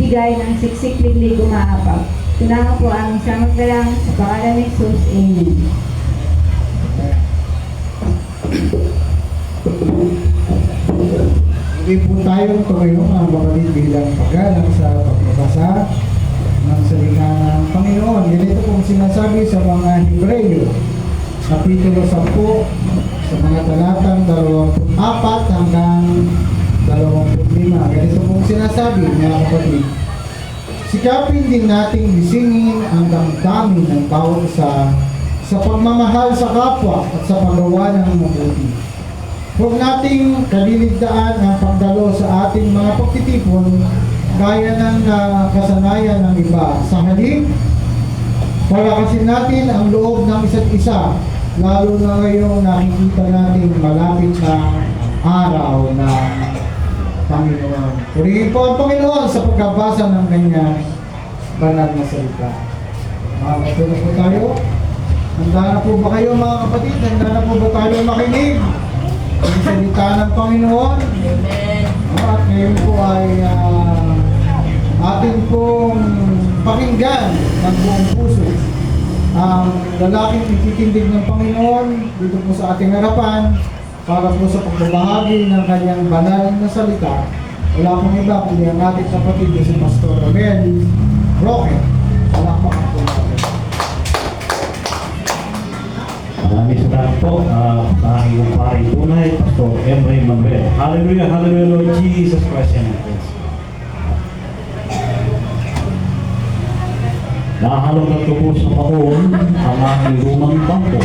magbibigay ng siksik liglig umaapag. Tunahan po aming samagdalang sa pangalan ni Jesus. Amen. Hindi po tayong tumayo ang kapatid bilang paggalang sa pagbabasa ng salita ng Panginoon. Ganito pong sinasabi sa mga Hebreyo, Kapitulo 10, sa mga talatang 24 hanggang 25. Ganito pong sinasabi, mga kapatid, sikapin din nating gisingin ang damdamin ng bawat isa sa pagmamahal sa kapwa at sa paggawa ng mabuti. Huwag nating kaliligtaan ang pagdalo sa ating mga pagtitipon gaya ng kasanayan ng iba. Sa halip, palakasin natin ang loob ng isa't isa, lalo na ngayong nakikita natin malapit na araw ng Panginoon. Purihin po ang Panginoon sa pagkabasa ng kanyang banal na salita. Makakatulog po tayo. Handa na po ba kayo, mga kapatid? Handa na po ba tayo makinig ang salita ng Panginoon? Amen. At ngayon po ay atin pong pakinggan ng buong puso ang lalaking ititindig ng Panginoon dito po sa ating harapan para po sa pagbabahagi ng kanyang banal na salita. Wala pong iba kundi ang ating kapatid na si Pastor Romel Roque. Salamat po natin. Maraming salamat po sa aking paring tunay, Pastor Emre Manuel. Hallelujah, hallelujah, Lord Jesus Christ. Nahalongkat ko po sa paon ang aking lumang bangko.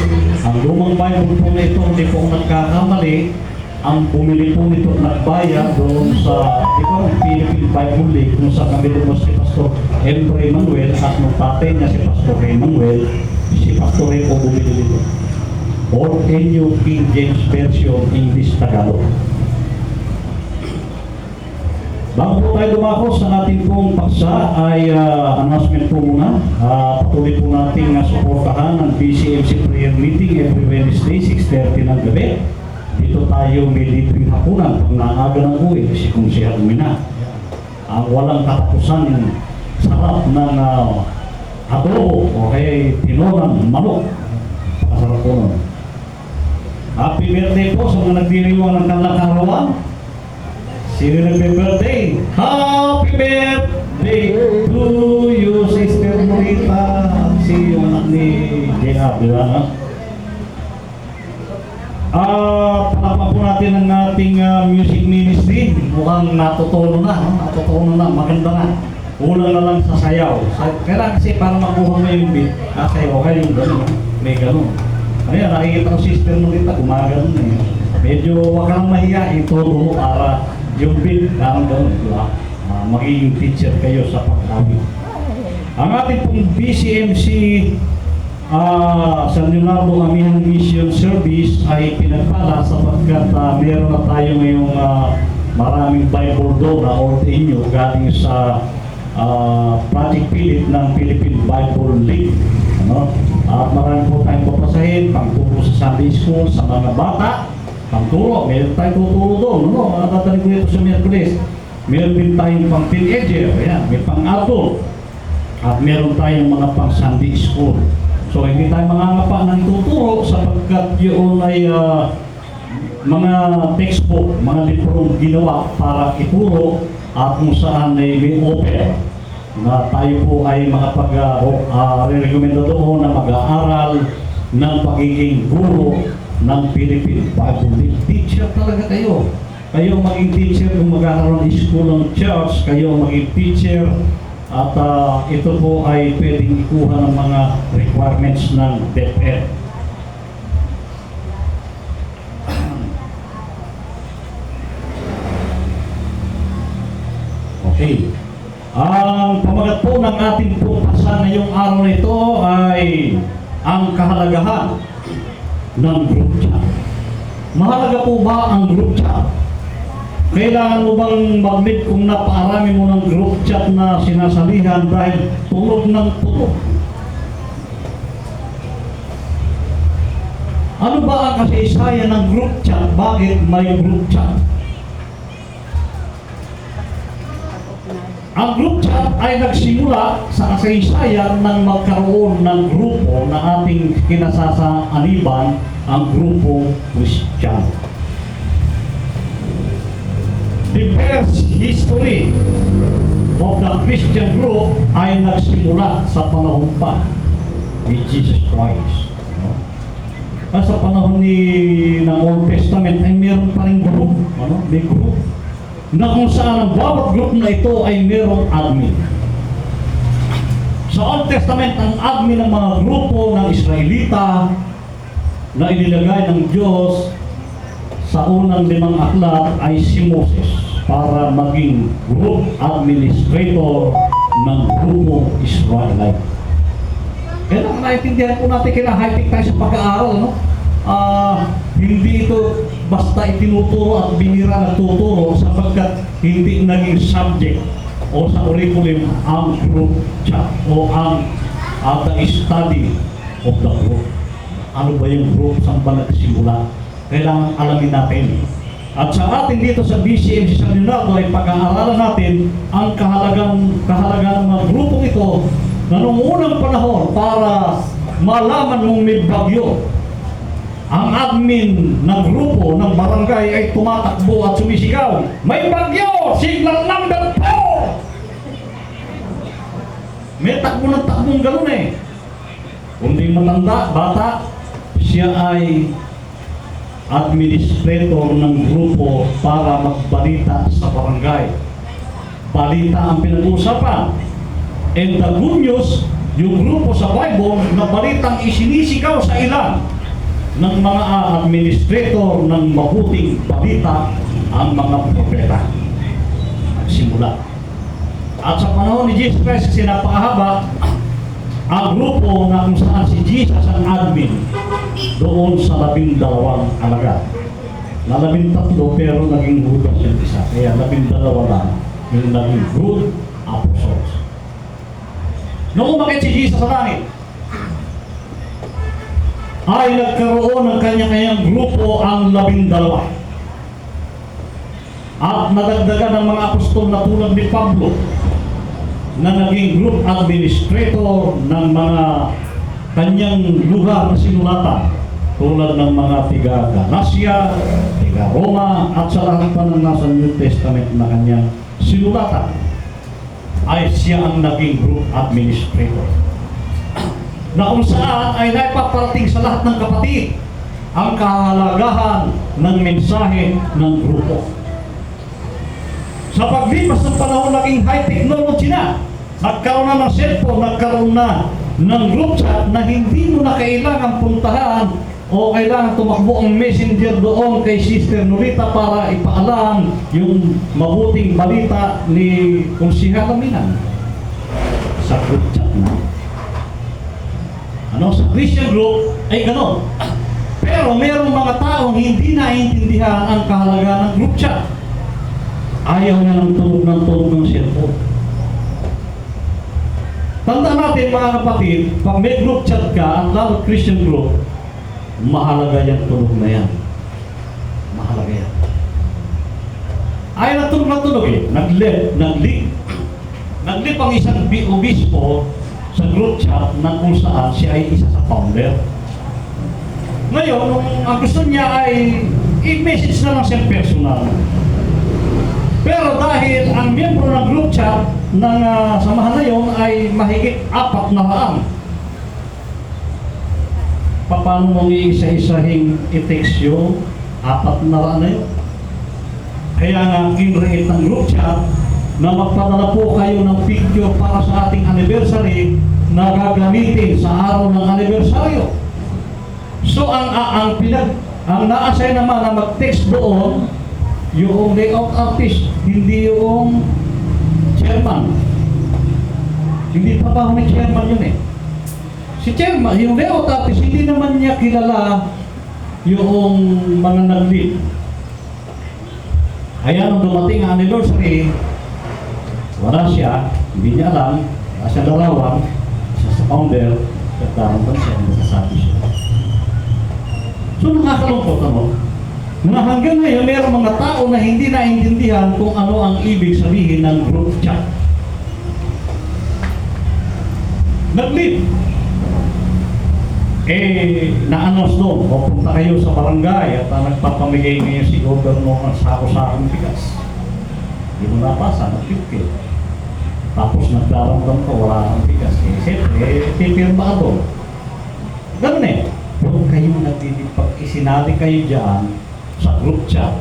Ang lumang Bible po na ito, hindi po nagkakamali. Ang bumili po nito nagbayad doon sa Philippine Bible League kung sa kami doon si Pastor Emre Manuel at nung tatay niya si Pastor Emmanuel, si Pastor Ray po bumili dito. Or NU King James Version English Tagalog. Bago po tayo dumako sa ating pong paksa ay announcement po muna. Patuloy po natin suportahan ang BCMC prayer meeting every Wednesday 6:30 ng gabi. Dito tayo may libreng hapunan pag naaga ng uwi si Kung si Hermina. Ang walang katapusan ng sarap ng adobo o kaya tinorang manok. Masarap po nun. Happy birthday po sa mga nagdiriwang ng kalakarawan. Sino nagbe-birthday? Happy birthday to you, Sister Morita. Si yung anak ni J.R. Di ba? Palakpak po natin ang ating music ministry. Mukhang natutuno na. Natutuno na. Maganda na. Kulang na lang sa sayaw. Kaya kasi para makuha mo yung beat, sayaw ka yung gano'n. May gano'n. Kaya nakikita ko Sister Morita, gumagano'n na yun. Medyo wag kang mahiya. Ituro mo para yung beat, gano'n. Magiging teacher kayo sa pagkawin. Ang ating pong BCMC San Leonardo Amihan Mission Service ay pinagpala sapagkat meron na tayo ngayong maraming Bible donor or inyo galing sa Project Philip ng Philippine Bible League. Ano? At marami po tayong papasahin, pangturo sa Sunday School, sa mga bata, pangturo, meron tayong tuturo doon. Ano? Nakatalig ko ito sa Miyerkules. Meron din tayong pang teenager, ayan, may pang adult. At meron tayong mga pang Sunday School. So hindi tayo mangangapa ng tuturo sapagkat yun ay mga textbook, mga librong ginawa para ituro at kung saan ay may open na tayo po ay makapag-recommenda doon na mag-aaral ng pagiging guro ng Philippine Bible League. Teacher talaga kayo. Kayo maging teacher kung mag-aaral ng school ng church, kayo maging teacher. At ito po ay pwedeng ikuha ng mga requirements ng DepEd. Okay. Ang pamagat po ng ating pagpasa ngayong araw na ito ay ang kahalagahan ng group chat. Mahalaga po ba ang group chat? Kailangan mo bang mag-meet kung napakarami mo ng group chat na sinasalihan dahil tulog ng tulog? Ano ba ang kasaysayan ng group chat? Bakit may group chat? Ang group chat ay nagsimula sa kasaysayan ng magkaroon ng grupo na ating kinasasaaniban, ang grupo Christian. The first history of the Christian group ay nagsimula sa panahon pa ni Jesus Christ. Sa panahon ng Old Testament ay meron pa rin group, may group, na kung saan ang bawat group na ito ay merong admin. Sa Old Testament, ang admin ng mga grupo ng Israelita na inilagay ng Diyos sa unang 5 aklat ay si Moses para maging group administrator ng grupo Israelite. Kaya naintindihan po natin, kailangan high-tech tayo sa pag-aaral, no? Hindi ito basta itinuturo at binira na tuturo sapagkat hindi naging subject o sa curriculum ang group chat o ang the study of the group. Ano ba yung group? Saan ba nagsimula? Kailangan alamin natin. At sa atin dito sa BCMC San Leonardo ay pag-aaralan natin ang kahalagan ng mga grupong ito na noong unang panahon para malaman mong may bagyo. Ang admin ng grupo ng barangay ay tumatakbo at sumisigaw, "May bagyo! Signal number 4!" May takbo ng takbong ganun eh. Kung di matanda, bata, siya ay administrator ng grupo para magbalita sa barangay. Balita ang pinag-uusapan. And the good news, yung grupo sa Bible na balitang isinisigaw sa ilan ng mga administrator ng mabuting balita, ang mga propeta. Nagsimula. At sa panahon ni Jesus Christ, kasi napakahaba, ang grupo na kung saan si Jesus ang admin doon sa 12 alagad. Na 13 pero naging Judas yung isa. Kaya 12 lang yung naging good apostles. Noong umakit si Jesus sa langit, ay nagkaroon ng kanya-kanyang grupo ang 12. At nadagdagan ng mga apostol na tulad ni Pablo na naging group administrator ng mga kanyang lugar na sinulatan tulad ng mga tiga Galacia, tiga Roma at sa lahat pa ng nasa New Testament na kanyang sinulatan ay siya ang naging group administrator. Na kung saan ay naipaparating sa lahat ng kapatid ang kahalagahan ng mensahe ng grupo. Sa paglipas ng panahon, naging high technology na. Nagkaroon na ng cellphone, nagkaroon na ng group chat na hindi mo na kailangan puntahan o kailangan tumakbo ang messenger doon kay Sister Norita para ipaalam yung mabuting balita ni Konsihal Aminan. Sa group chat na. Sa Christian group ay gano'n. Pero mayroong mga taong hindi naiintindihan ang kahalagaan ng group chat. Ayaw na ng tulog ng cellphone. Tandaan natin mga kapatid, pag may group chat ka, ang lalo Christian group, mahalaga yung tulog na yan. Mahalaga yan. Ayaw na tulog eh. Nag-leave ang isang obispo sa group chat na kung saan siya ay isa sa founder. Ngayon, ang gusto niya ay i-message na lang siya personal. Pero dahil ang miyembro ng group chat ng samahan na yun ay mahigit 400, paano mong iisa-isahing i-text yun? 400 na yun. Kaya nga, in-rate ng group chat na magpadala po kayo ng picture para sa ating anniversary na gagamitin sa araw ng anniversaryo. So ang na-assign naman na mag-text doon yung layout artist, hindi yung chairman. Hindi trabaho ni chairman yun eh. Si chairman, yung layout artist, hindi naman niya kilala yung mga nag-lead. Kaya nung dumating ang anniversary, wala siya, hindi niya alam, wala siya larawan, siya sa founder, nagkaroon siya, nagsasabi siya. So nakakalungkot na hanggang ngayon mayroong mga tao na hindi naintindihan kung ano ang ibig sabihin ng group chat. nag-leave. Na-announce doon, o punta kayo sa barangay at nagpapamigay ngayon si Governor ng sako-sakong bigas. Hindi mo napasa, nag-leave kayo. Tapos nagdaramdam ka, wala kang bigas. Siyempre, pipirma ka doon. Ganun eh. Huwag kayong nag-leave. Pag isinali kayo dyan sa group chat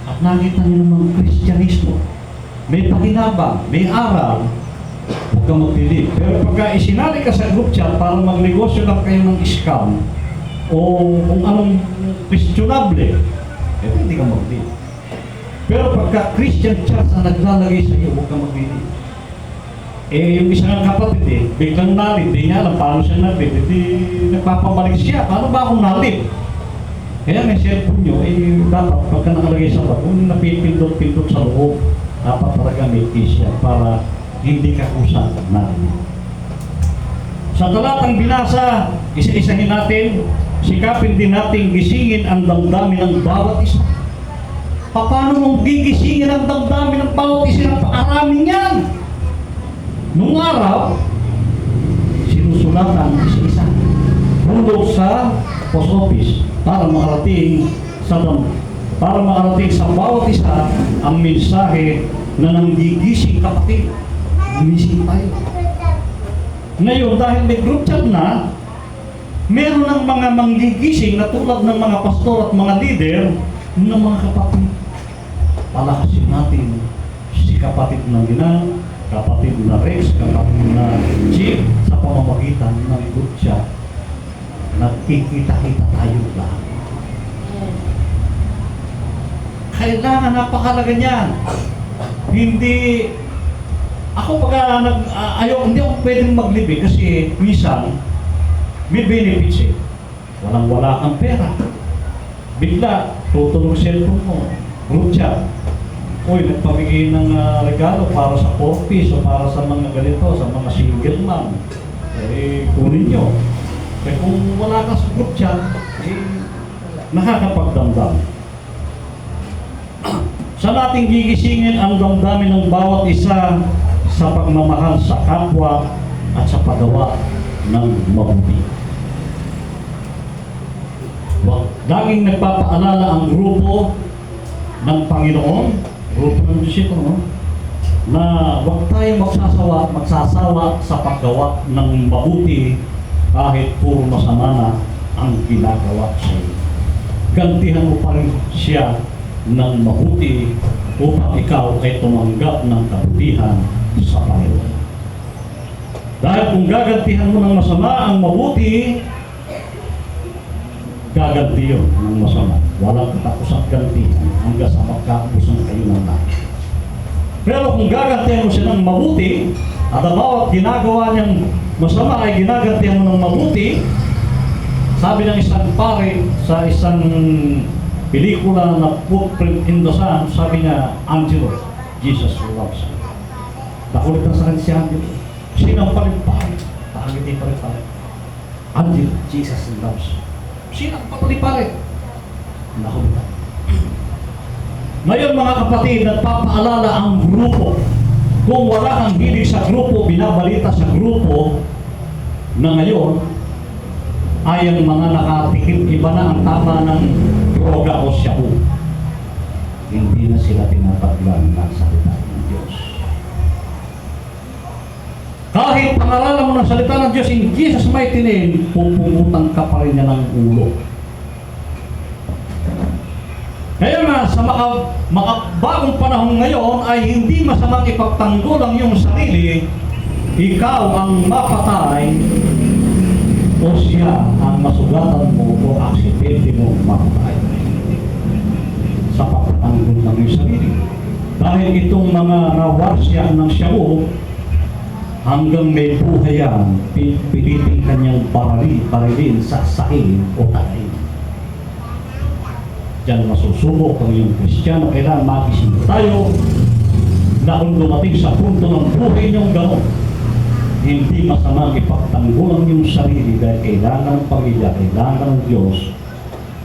at nakita niyo ng Kristyanismo, may pakinabang, may aral, huwag kang mag-believe. Pero pagka isinali ka sa group chat para magnegosyo lang kayo ng scam o kung anong questionable, hindi ka mag-believe. Pero pagka Christian chat na naglalagay sa iyo, huwag kang mag-believe. Yung isang kapatid biglang nalib, di niya alam paano siya nalib, nagpapabalik siya, paano ba akong nalib? Kaya may cellphone nyo, dapat pagka nakalagay sa bag, kung napipindot-pindot sa loob, dapat talaga may kisya para hindi ka kusa na. Sa talatang binasa, isa-isahin natin, sikapin din natin gisingin ang damdamin ng bawat isa. Paano mong gigisingin ang damdamin ng bawat isa ng paaraming yan? Nung araw, sinusulatan isa-isa. Hulog sa post office para makarating sa bawat isa ang mensahe na nanggigising kapatid. Gumising tayo. Ngayon, dahil may group chat na, meron ng mga manggigising na tulad ng mga pastor at mga leader ng mga kapatid. Palakasin natin si kapatid na Ginang, kapatid na Rex, kapatid na Chief, sa pamamagitan ng group chat. Nagkikita-kita tayo lahat. Kailangan napakalaga niyan. Hindi ako hindi ako pwedeng maglibig kasi minsan may benefits eh. Walang-wala kang pera. Bigla, tutulong cellphone mo, group chat. Uy, nagpamigay ng regalo para sa corpus o para sa mga ganito, sa mga single mom. Kunin nyo. Kaya kung wala ka sa group chat, nakakapagdamdam. Sa nating gigisingin ang damdamin ng bawat isa sa pagmamahal sa kapwa at sa paggawa ng mabuti. Laging nagpapaalala ang grupo ng Panginoon, grupo ng Diyos ito, na huwag tayong magsasawa sa paggawa ng mabuti kahit puro masama na ang ginagawa sa iyo. Gantihan mo pa rin siya ng mabuti upang ikaw ay tumanggap ng kabutihan sa Panginoon. Dahil kung gagantihan mo ng masama ang mabuti, gaganti yun ng masama. Walang katapos at gantihan hanggang sa magkakapusan kayo ng lahat. Pero kung gagantihan mo siya ng mabuti, at ang bawat ginagawa niyang masama ay ginagantihan mo ng mabuti, sabi ng isang pare sa isang pelikula na Footprint in the Sun, sabi niya, Angelo, Jesus loves you. Nakulitan sa kanya si Angelo. Sinang pa rin pare? Pakangiti pa rin pare. Angelo, Jesus loves you. Sinang pa rin pare? Nakulitan. Ngayon mga kapatid, nagpapaalala ang grupo. Kung wala kang hilig sa grupo, binabalita sa grupo na ngayon ay ang mga nakatikim, iba na ang tama ng droga o shabu. Hindi na sila tinataglan ng salita ng Diyos. Kahit pangaralan mo ng salita ng Diyos in Jesus' mighty name, pupungutan ka pa rin niya ng ulo. Kaya nga, sa makabagong panahon ngayon ay hindi masamang ipagtanggol ang iyong sarili, ikaw ang mapatay o siya ang masugatan mo o aksidente mo mapatay sa pagtanggol ng iyong sarili. Dahil itong mga nawarsya ng shabu, hanggang may buhay yan, piliting kanyang parilin sa sahin o tayin. Diyan masusubok ang iyong Kristiyano, kailangan magising tayo na kung dumating sa punto ng buhay niyong gano'n, hindi masamang ipagtanggol ang iyong sarili dahil kailangan ng pamilya, kailangan ng Diyos.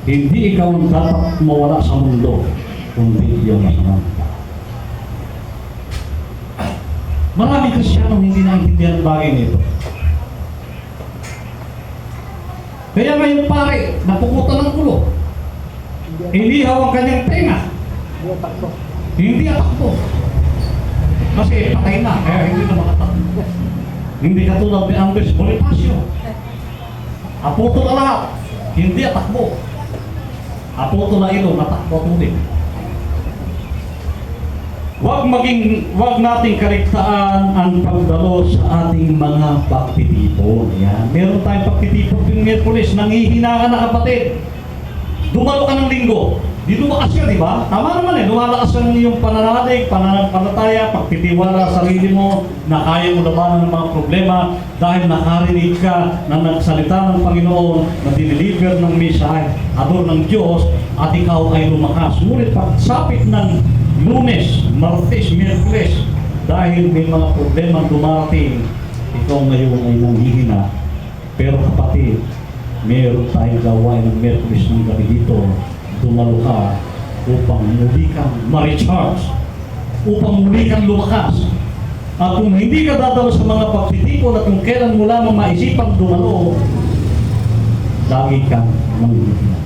Hindi ikaw ang dapat mawala sa mundo, kundi iyong masamang tao. Maraming Kristiyano hindi naintindihan ang bagay nito. Kaya ngayon pare, napuputan ng ulo. Inihaw ang kanyang tenga. Hindi atakbo. Kasi patay na, kaya hindi na makatakbo. Hindi katulad ni Andres Bonifacio. Aputo na lahat, hindi atakbo. Aputo na ilo, natakbo tuloy. Huwag nating kaligtaan ang pagdalo sa ating mga pagtitipon. Yan. Meron tayong pagtitipon yung Miyerkules, nanghihina ka na kapatid. Dumalo ka ng linggo. Di lumakas yan, di ba? Tama naman eh, lumalakas ang iyong pananalig, pananampalataya, pagtitiwala sa sarili mo na kaya mo labanan ng mga problema dahil nakarinig ka na nagsalita ng Panginoon, na dineliver ng mensahe, ador ng Diyos, at ikaw ay lumakas. Ngunit pagsapit ng Lunes, Martes, Miyerkules, dahil may mga problema dumarating, ikaw ngayon ay nanghihina. Pero kapatid, meron tayong gawain ng Miyerkules ng gabi dito. Dumalo ka upang muli kang ma-recharge, upang muli kang lumakas. At kung hindi ka dadalo sa mga pagtitipon at kung kailan mo lamang maisipang dumalo, lagi kang manghihina.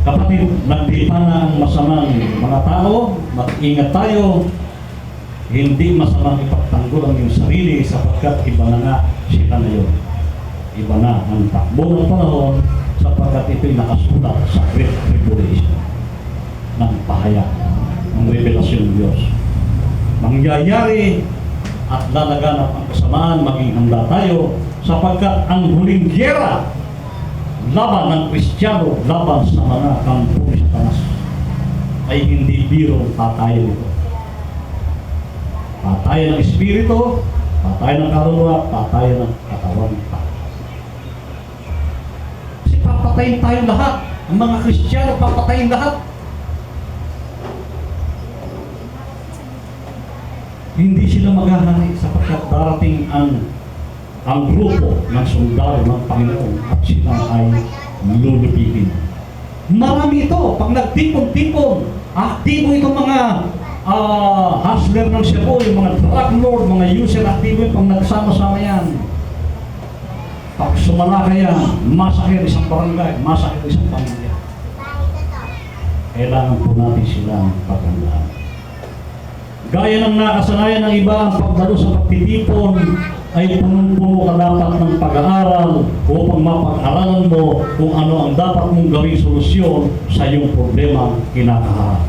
Kapatid, nagdipa na ang masamang mga tao, mag-ingat tayo, hindi masamang ipagtanggol ang iyong sarili sapagkat iba na nga sila na yun. Iba na ang takbo ng panahon sapagkat ito'y nakasulat sa Great Tribulation ng pahayag ng revelasyon ng Diyos. Mangyayari at lalaganap ang kasamaan, maging handa tayo sapagkat ang huling gyera laban ng Kristiyano, laban sa mga kampo ni Satanas ay hindi birong patayan ito. Patayan ng espiritu, patayan ng kaluluwa, patayan ng katawan. Kasi papatayin tayong lahat. Ang mga Kristiyano, papatayin lahat. Hindi sila maghahari sapagkat darating ang grupo ng sundalo ng Panginoon at sila ay lulupigin. Marami ito. Pag nagtipon-tipon, aktibo itong mga hustler ng Cebu, yung mga drug lord, mga user, aktibo yung pag nagsama-sama yan. Pag sumala kaya, masakit isang barangay, masakit isang pamilya. Kailangan po natin silang paghandaan. Gaya ng nakasanayan ng iba, ang pagdalo sa pagtitipon ay punong-puno ka dapat ng pag-aaral upang mapag-aralan mo kung ano ang dapat mong gawing solusyon sa iyong problema kinakaharap.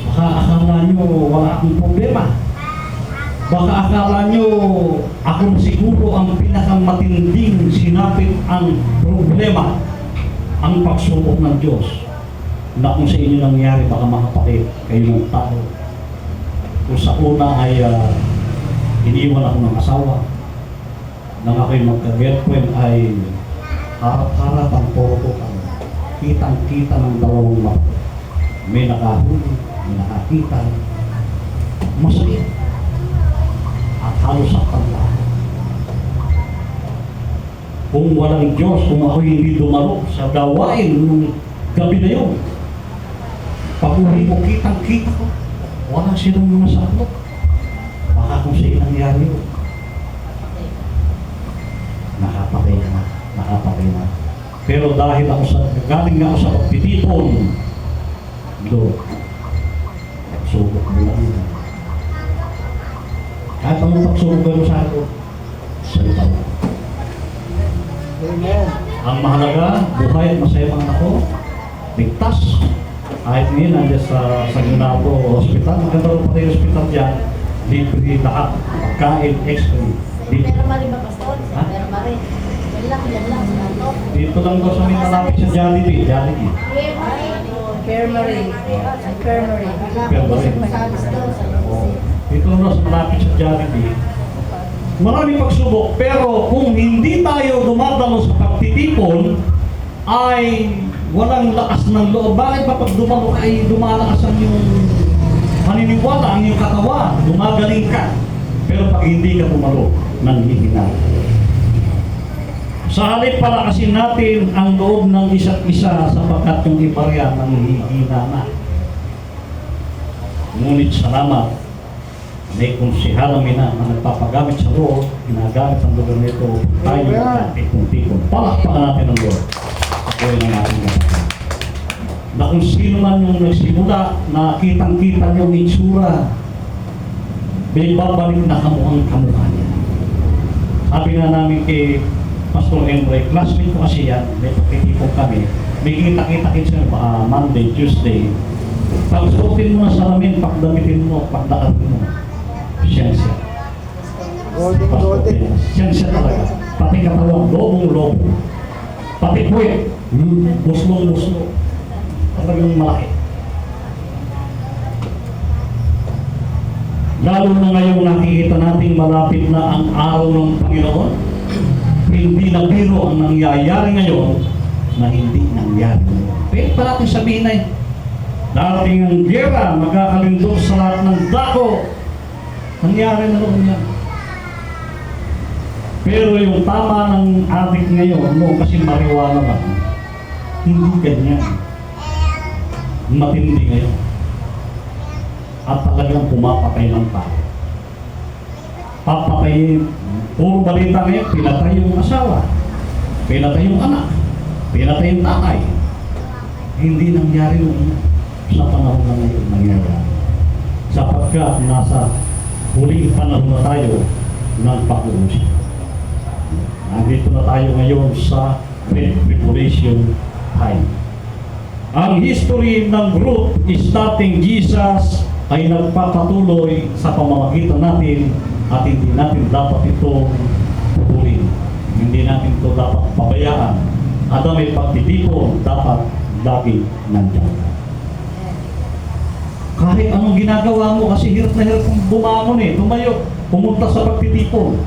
Baka akala nyo wala akong problema. Baka akala nyo ako na siguro ang pinakamatinding sinapit ang problema, ang pagsubok ng Diyos na kung sa inyo nangyari baka makapatid kayo ng tao. Kung sa una ay iniwan ako ng asawa, nang ako'y magka-girlfriend ay harap-harap ang porotokan, kitang-kita ng dalawang mata. May nakahuli, may nakakita, masakit at halos saktan lahat. Kung walang Diyos, kung ako'y hindi dumalo sa gawain nung gabi na yun, pag-uri ko, kitang-kita ko, wala silang mga saklok. Baka kung sa'yo nangyari yun, nakapatay na. Pero dahil ako galing nga ako sa pagtitipon, Lord, pagsubok mo lang yun. Kahit anong pagsubok mo sa akin, salita mo. Amen. Ang mahalaga, buhay at masaya mga ako, ligtas. Kahit ngayon, nandiyan sa Ginabo Hospital, maganda rin pati yung hospital dyan, libre lahat, pagkain, x-ray, libre. Pero mali ba, Pastor? Ha? Pero mali. Yan lang, sa kanto. Dito lang daw sa may malapit sa Jollibee. Infirmary. Infirmary. Masalis daw sa Dito lang daw sa malapit sa Jollibee. Maraming pagsubok, pero kung hindi tayo dumadalo sa pagtitipon, ay walang lakas ng loob. Bakit ba pag dumalo ka ay dumalakas ang iyong maniniwala, ang iyong katawan, dumagaling ka. Pero pag hindi ka dumalo, nanghihina. Sa halip palakasin natin ang loob ng isa't isa sapagkat yung iba riyan nanghihina na. Ngunit salamat may konsihala mina na nagpapagamit sa Lord, ginagamit ang lugar nito, tayo at tipong-tipong. Palakpakan natin ang Lord. Ako ng ating kapatid. Na kung sino man yung nagsimula, na kitang-kita yung itsura, may babalik na kamukhang-kamukha niya. Sabi nga namin kay Pastor Henry, classmate ko kasi yan, may pagkitipong kami, may kita-kita siya Monday, Tuesday. Pag suotin mo na salamin, pagdamitin mo, pagdaan mo, siya. Golden. Siya talaga. Pati katawan, lobong-lobo. Pati puwet, muslong-muslo. Talagang malaki. Lalo na ngayon nakikita natin malapit na ang araw ng Panginoon. Hindi na biro ang nangyayari ngayon na hindi nangyari ngayon. Pwede pa natin sabihin na darating ang gera, magkakalindog sa lahat ng dako. Nangyari na noon yan. Pero yung tama ng adik ngayon, no, kasi mariwala lang, hindi ganyan. Matindi ngayon. At talagang pumapatay ng tao. Papatayin. Puro balita ngayon, pinatay yung asawa, pinatay yung anak, pinatay yung tatay. Hindi nangyari noon sa panahon na ngayon nangyari. Sapagkat nasa huling panahon na tayo ng pag-uusap. Nandito na tayo ngayon sa Great Tribulation time. Ang history ng group Starting Jesus ay nagpapatuloy sa pamamagitan natin at hindi natin dapat ito putulin. Hindi natin ito dapat pabayaan. At ang may pagtitipon dapat lagi nandiyan. Kahit anong ginagawa mo, kasi hirap na hirap kong bumangon tumayo, pumunta sa pagtitipon.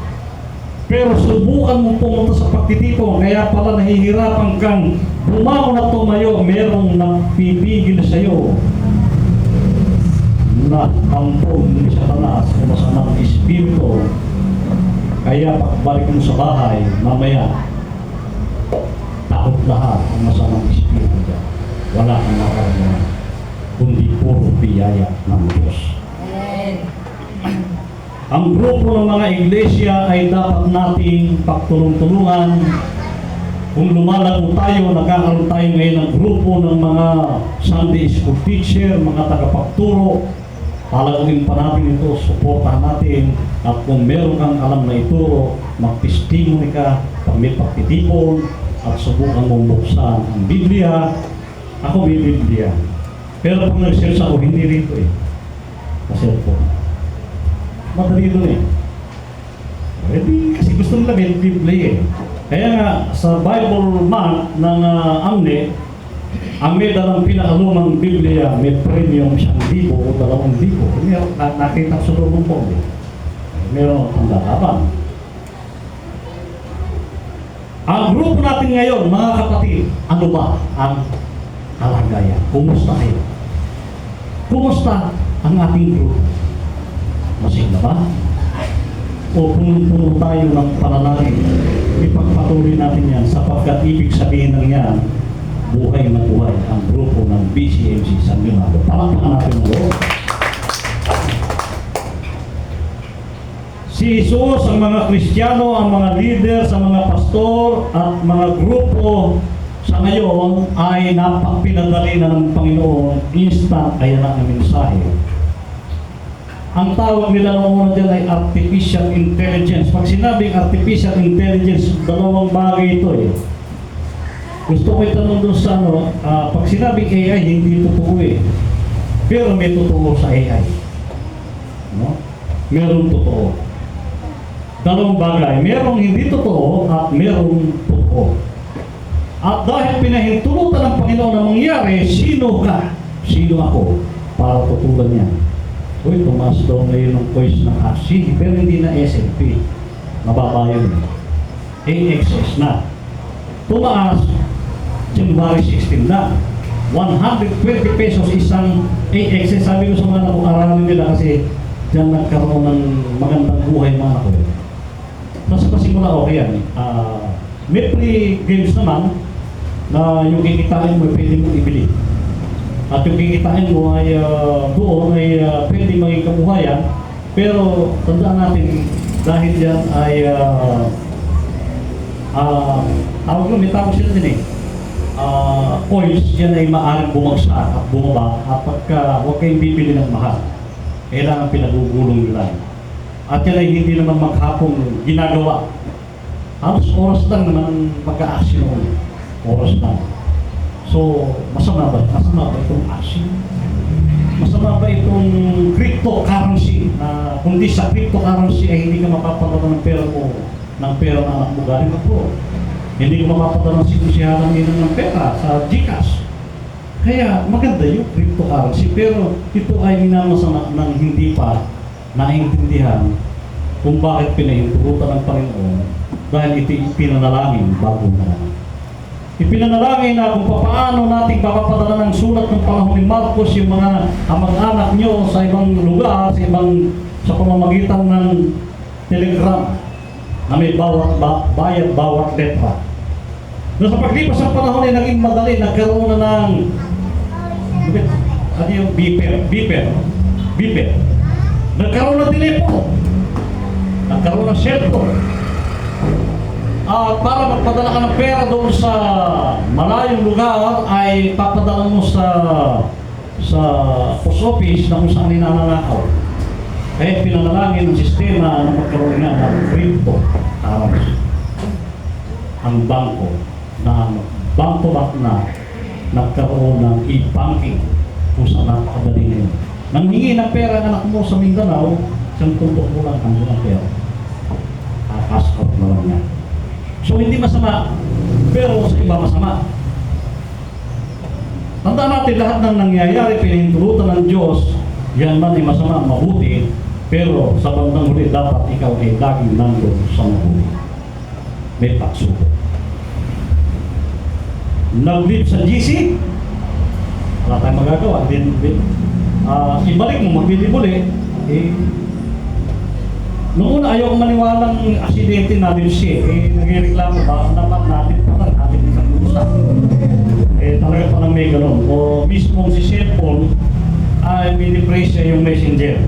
Pero subukan mo pumunta sa pagtitipon, kaya pala nahihirapan kang bumangon at tumayo, merong nagpipigil sa iyo na ampon ni Satanas o masamang espiritu. Kaya pagbalik mo sa bahay, mamaya takot lahat ang masamang espiritu dyan. Wala kang nakaramdaman, kundi puro biyaya ng Diyos. Ang grupo ng mga iglesia ay dapat nating pagtulong-tulungan. Kung lumalago tayo, nagkakaroon tayo ngayon ng grupo ng mga Sunday school teacher, mga tagapagturo. Palagawin pa natin ito, suportahan natin. At kung meron kang alam na ituro, mag-testimony ka, pag may pagtitipon, at subukan mong buksan ang Biblia. Ako may Biblia. Pero pag nag-search ako, hindi rito Kasi po, madali doon kasi gusto nila may Biblia Kaya nga, sa Bible month ng AMNE, ang may dalang pinakalumang Biblia, may premium 1,000 o 2,000. Meron, nakita sa loob po. Meron ang lalaban. Ang grupo natin ngayon, mga kapatid, ano ba ang kalagayan? Kumusta kayo? Kumusta ang ating grupo? Masig na ba? O puno tayo ng panalangin? Ipagpatuloy natin yan sapagkat ibig sabihin ng yan, buhay na buhay ang grupo ng BCMC San Leonardo. Palakpakan natin ang Lord. Si Jesus, ang mga Kristiyano, ang mga leader, sa mga pastor at mga grupo sa ngayon ay napapinadali na ng Panginoon. Instant, ayan ang mensahe. Ang tawag nila noon dyan ay artificial intelligence. Pag sinabing artificial intelligence, dalawang bagay ito Gusto ko itanong doon sa pag sinabing AI, hindi totoo Pero may totoo sa AI. No? Merong totoo. Dalawang bagay. Merong hindi totoo at merong totoo. At dahil pinahintulutan ng Panginoon na mangyari, sino ka? Sino ako? Para tutulan niya. Uy, tumaas daw ngayon ng voice ng RC, pero hindi na SLP. Mababa yun. AXS na. Tumaas, January 16 na. 120 pesos isang AXS. Sabi ko sa mga aralin nila kasi dyan nagkaroon ng magandang buhay mga ako. Tapos pasimula okay yan. May free games naman na yung kikitain mo pwede mong ibili. At yung kikitain mo ay doon ay pwede maging kabuhayan Pero tandaan natin, dahil yan ay tawag mo, may tawag sila din eh. Coins, yan ay maaaring bumagsak at bumaba at pagka huwag kayong bibili ng mahal, kailangan pinagugulong nila. At yan ay hindi naman maghapong ginagawa. Halos oras lang naman magka-action, oras lang. So, masama ba itong action? Masama ba itong cryptocurrency na kundi sa cryptocurrency ay hindi ka mapapadala ng pera mo, ng pera ng anak mo galing abroad. Hindi ka mapapadala ng sinusihanan nila ng pera sa GCash. Kaya maganda yung cryptocurrency pero ito ay minamasama ng hindi pa naintindihan kung bakit pinahintulutan ng Panginoon dahil ito ipinanalangin bago na. Ipinanalangin na kung paano natin papapadala ng sulat ng panahon ni Marcos yung mga kamag-anak nyo sa ibang lugar, sa pamamagitan ng telegram na may bayad bawat letra. Na sa paglipas ng panahon ay naging madali, nagkaroon na ng ano yung beeper. Nagkaroon ng telepono. Nagkaroon ng cellphone. Para magpadala ka ng pera doon sa malayong lugar ay papadala mo sa post office na kung saan ninanakaw. Kaya pinanalangin ng sistema na magkaroon nga ng crypto ang bangko na nagkaroon ng e-banking kung saan nakakadali ngayon. Nang hingi ng pera ng anak mo sa Mindanao, isang tumbok mo lang ang mga pera. Cash out na lang yan. So hindi masama, pero sa iba masama. Tandaan natin lahat ng nangyayari, pinahintulutan ng Diyos, yan man ay masama, mabuti, pero sa bandang huli dapat ikaw ay laging nandun sa mabuti. May pagsubok. Nag-live sa GC, wala tayong magagawa. Ibalik mo, magbili-buli. Noong una, ayaw maniwalang aksidente natin siya. Nagreklamo ba? Naman natin isang lusa. Talaga pa may gano'n. O mismo si cellphone ay minipraise siya yung messenger.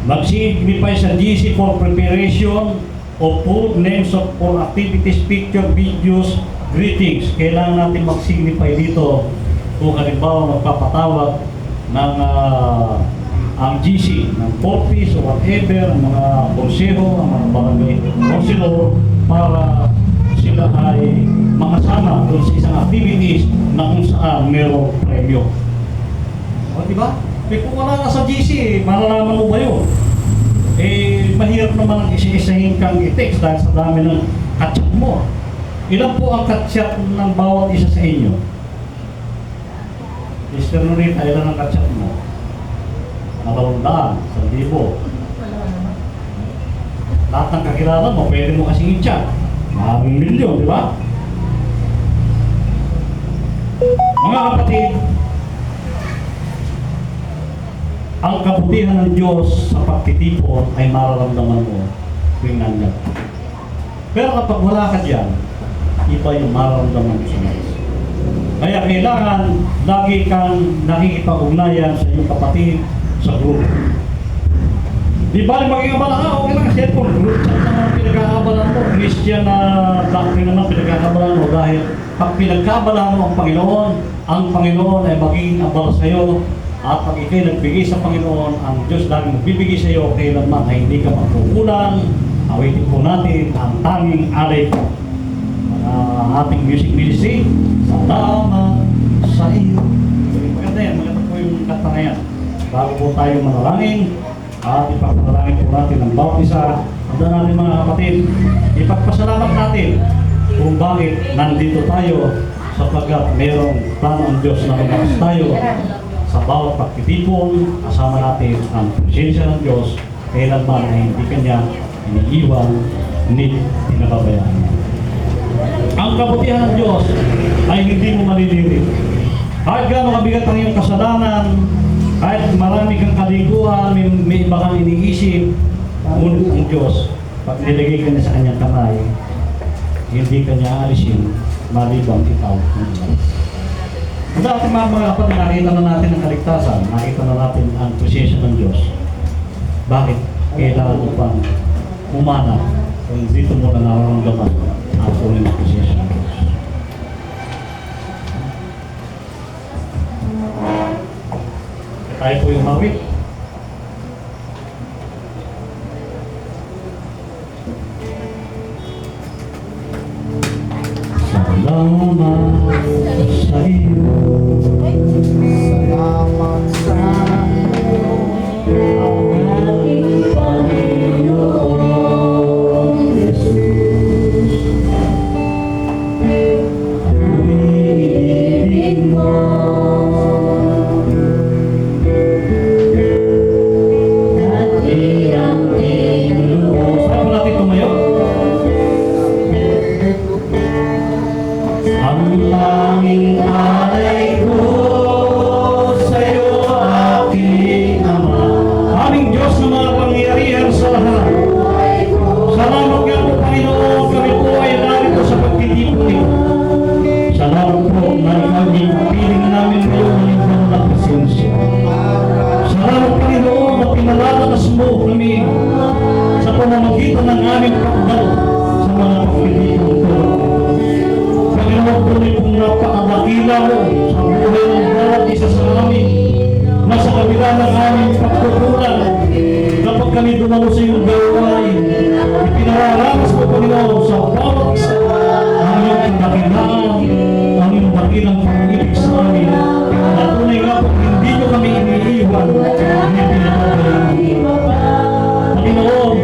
Mag-signify sa GC for preparation of food, names of all activities, picture, videos, greetings. Kailangan natin mag-signify dito kung halimbawa magpapatawag ng ang GC, ng porpis o whatever, ang mga konseho, ang mga barangay konselor para sila ay makasama doon sa isang activities na kung saan mayroong premyo. O, diba? Kung wala ka sa GC, malalaman mo ba yun? Mahirap naman ang isa-isahin kang i-text dahil sa dami ng katsak mo. Ilan po ang katsak ng bawat isa sa inyo? Mr. Norita, ilan ang katsak mo? 200, 1,000. Lahat ng kakilala mo, pwede mo kasing i-chat. Maraming milyon, di ba? Mga kapatid, ang kabutihan ng Diyos sa pagtitipon ay mararamdaman mo tuwing nandiyan. Pero kapag wala ka dyan, iba yung mararamdaman mo sa Diyos. Kaya kailangan lagi kang nakikipag-ugnayan sa iyong kapatid sa group. Di ba maging abala okay lang, cellphone group chat naman pinag-aabalan mo, Christian na doctrine naman pinag-aabalan mo dahil pag pinagkaabalan mo ang Panginoon ay magiging abala sa iyo at pag ikay nagbigay sa Panginoon, ang Diyos lagi magbibigay sa iyo kailanman ay hindi ka magkukulang. Awitin po natin ang tanging alay ko. Ating music ministry, salamat sa iyo. Maganda yan, maganda po yung kanta na yan. Bago po tayo manalangin at ipagpasalangin po natin ang bawat isa. Tandaan natin mga kapatid, ipagpasalamat natin kung bakit nandito tayo sapagkat mayroong plano ang Diyos na lumakas tayo sa bawat pagtitipon. Kasama natin ang presensya ng Diyos kailanman ay hindi kanya iniiwan ni pinababayaan niya. Ang kabutihan ng Diyos ay hindi mo malililit. Kahit gano'ng kabigat ang iyong kasalanan, kahit marami kang kaliguan, may iba kang iniisip, ngunit ang Diyos, pag nilagay ka niya sa kanyang kamay, hindi ka niya alisin, malibang ikaw. Dati mga kapatid, nakita na natin ang kaligtasan, nakita na natin ang presensya ng Diyos. Bakit kailangan mo pang umanap kung dito mo na nararamdaman ang tuloy na posisyon ng Diyos? Tayo po yung mawit. Salamat sa iyo, Salamat sa aking Panginoon Jesus. Ako'y ibig mo. At iyang tinulungan. Saan po natin tumayo? Ang tanging alay ko sa'yo, aking Ama. Aming Diyos na mga pangyarihan sa lahat. Salamat nga po, Panginoon, kami po ay narito sa pagtitipon nito. Salamat po na kami kapiling namin ngayon ng iyong mga presensya. Salamat, Panginoon, na pinalalakas mo kami sa pamamagitan ng aming pagdalo sa mga pagtitipon ko. Panginoon, tuloy pong napakadakila mo sa buhay ng bawat isa sa amin na sa kabila ng aming pagkukulang kapag kami dumalo sa iyong gawain, ipinararamas mo, Panginoon, sa bawat isa ang iyong dakilaan, ang iyong dakilang pag-ibig sa amin, na tunay nga po hindi nyo kami iniiwan, hindi pinatabayan. Panginoon,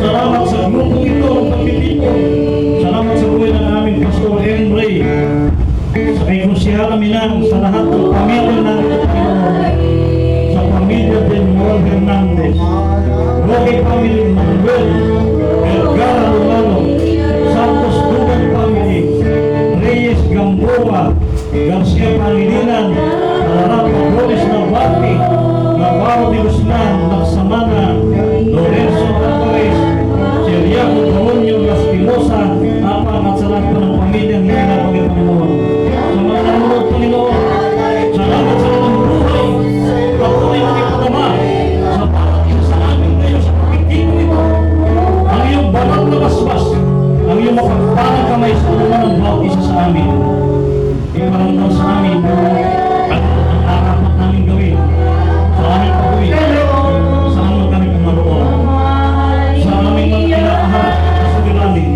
salamat sa grupong ito ng pagtitipon. Salamat sa buhay ng aming Pastor Henry, sa kay Crucial Minang, sa lahat ng pamilya ng Panginoon, sa pamilya din Noel Hernandez, Roque Family Manuel, Edgar Romano, Santos Dugan Family, Reyes Gamboa, Garcia Pangilinan, Alarapo Flores Navati, Navarro de Guzman, Laksamana, Lorenzo Alvarez, Seriaco Comunio Espinosa, Apang at sa lahat po ng pamilyang hindi napagay, Panginoon. Sa mga nanonood, Panginoon, salamat sa inyong buhay, patuloy na ipadama sa bawat isa sa amin ngayon sa pagtitipon ito. Ang iyong banal na basbas, ang iyong mapagpalang kamay sa ulan ng bawat isa sa amin. Iparamdam sa amin at ang arapat namin gawin sa aming pag-uwi, saan mo kami pumaroon, sa aming mga kinakaharap na suliranin,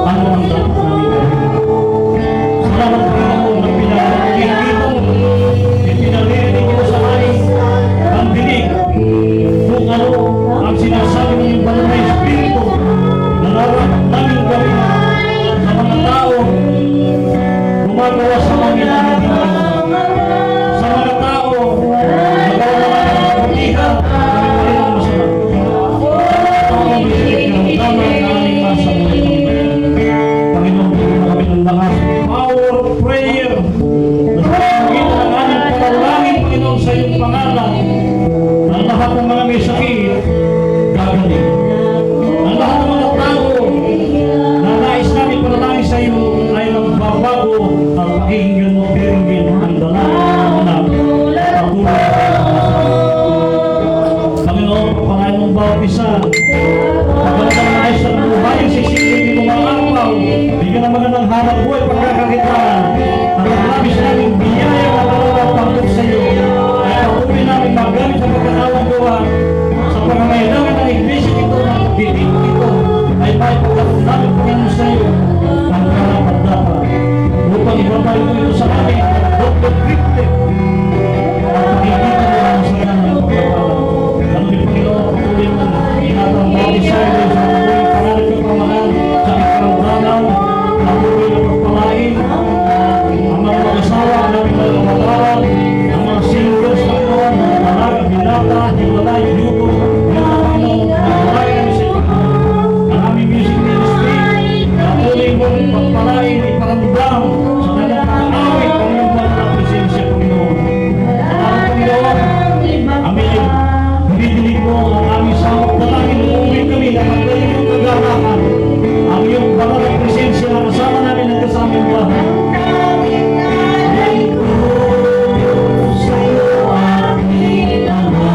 ano ang dapat namin gawin. Salamat, Panginoon, na pinakikita mo, ipinaririnig mo sa amin ang dinig kung ano ang sinasabi ng iyong banal na Espiritu na narapat namin gawin sa mga tao gumagawa sa amin ang hindi magagawa. Sa mga tao nagawa naman ang kabutihan, kami pa rin ang masama. Ang mga pinagkaramdaman na aming nasa buhay ng Panginoon, bigyan mo kami ng lakas, power of prayer, na sa pagpagitan ng aming panalangin, Panginoon, sa iyong pangalan, na ang lahat ng mga may sakit, gagaling. Ang lahat ng mga tao na nais namin panalangin sa iyo ay magbabago at pakinggan mo, piringin ang dalangin ng anak, patuloy Panginoon, pagpalain mong bawat isa. Pagkalang na ayos ng buhay, ang sisilipin mo mga araw. Bigyan ng magandang harap buhay, pagkakakitaan. At ang labis namin biyaya na pangalaw sa iyo. Ay patuloy namin magamit sa pagkakawang gawa sa pangangailangan ng iglesia ito na pagtitipon ito ay may pagkakot namin Panginoon sa iyo ang karapat dapat. Upang ibabayo ko ito sa amin, Dr. Cryptic. At pakikita mo ang saya ng pagkakala. Ano din, Panginoon, patuloy mo inatang bawat isa sa buhay pangalit ng pamahan sa ikarangdanaw na buhay na pagpalain ang mga mag-asawa namin na kamatawag, ang mga singles na Panginoon, alaga, binata, hiwalay, yugo, Panginoon, nagulay kami sa iyo. Ang aming music ministry, patuloy mo pagpalain, iparamdam sa kanyang pag-aawit ang iyong banal na presensya, Panginoon. Salamat, Panginoon, amin. Hinidinig mo ang aming samot dalangin, umuwi kami na magdaling yung kagarakan, ang iyong banal na presensya na kasama namin hanggang sa aming bahay. Sa iyo, aking Ama,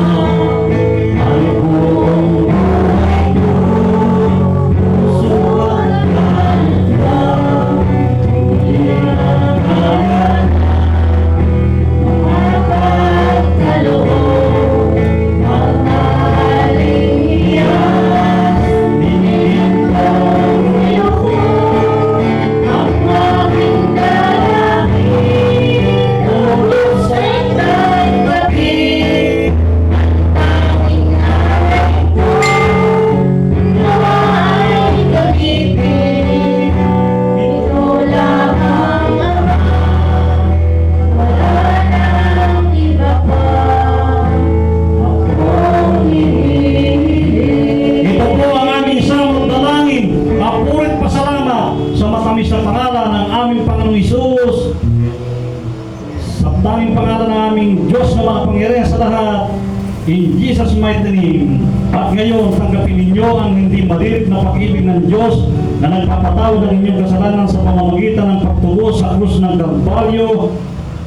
In Jesus' mighty name. At ngayon, tanggapin ninyo ang hindi malilit na pag-ibig ng Diyos na nagpapatawad ang inyong kasalanan sa pamamagitan ng pagtubos sa krus ng Kalbaryo.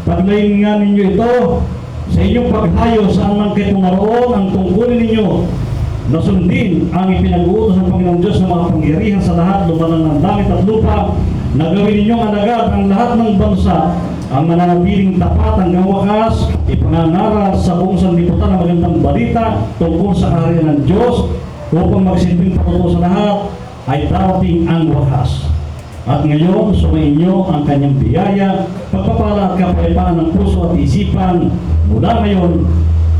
Paglayin nga ninyo ito sa inyong paghayo saan man kayo naroon ang tungkulin ninyo na sundin ang ipinag-uutos ng Panginoong Diyos na makapangyarihan sa lahat, lumanan ng langit at lupa, na gawin ninyong alagad ang lahat ng bansa, ang mananatiling tapat hanggang wakas, ipangangaral sa buong sanlibutan ang magandang balita tungkol sa kaharian ng Diyos upang magsilbing patutuo sa lahat ay darating ang wakas. At ngayon, sumainyo ang kanyang biyaya, pagpapala at kapayapaan ng puso at isipan mula ngayon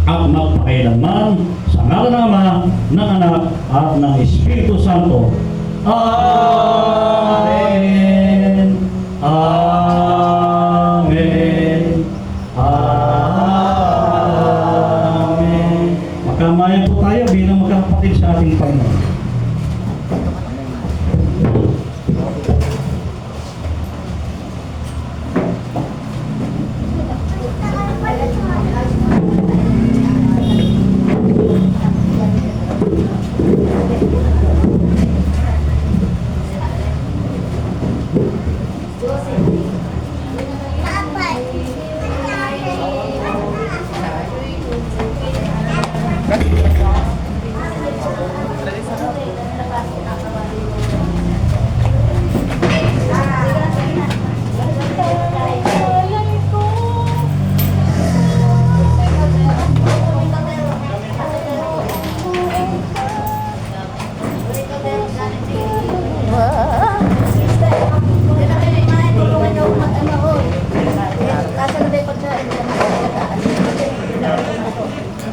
at magpakailanman sa ngalan ng Ama, ng Anak at ng Espiritu Santo. Amen. Amen. Amen. Magkamayan po tayo bilang magkakapatid sa ating Panginoon.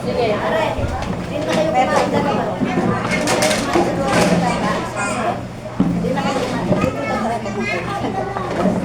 Sige, aray. Hindi na kayo kumain dalawa. Hindi na kayo kumain.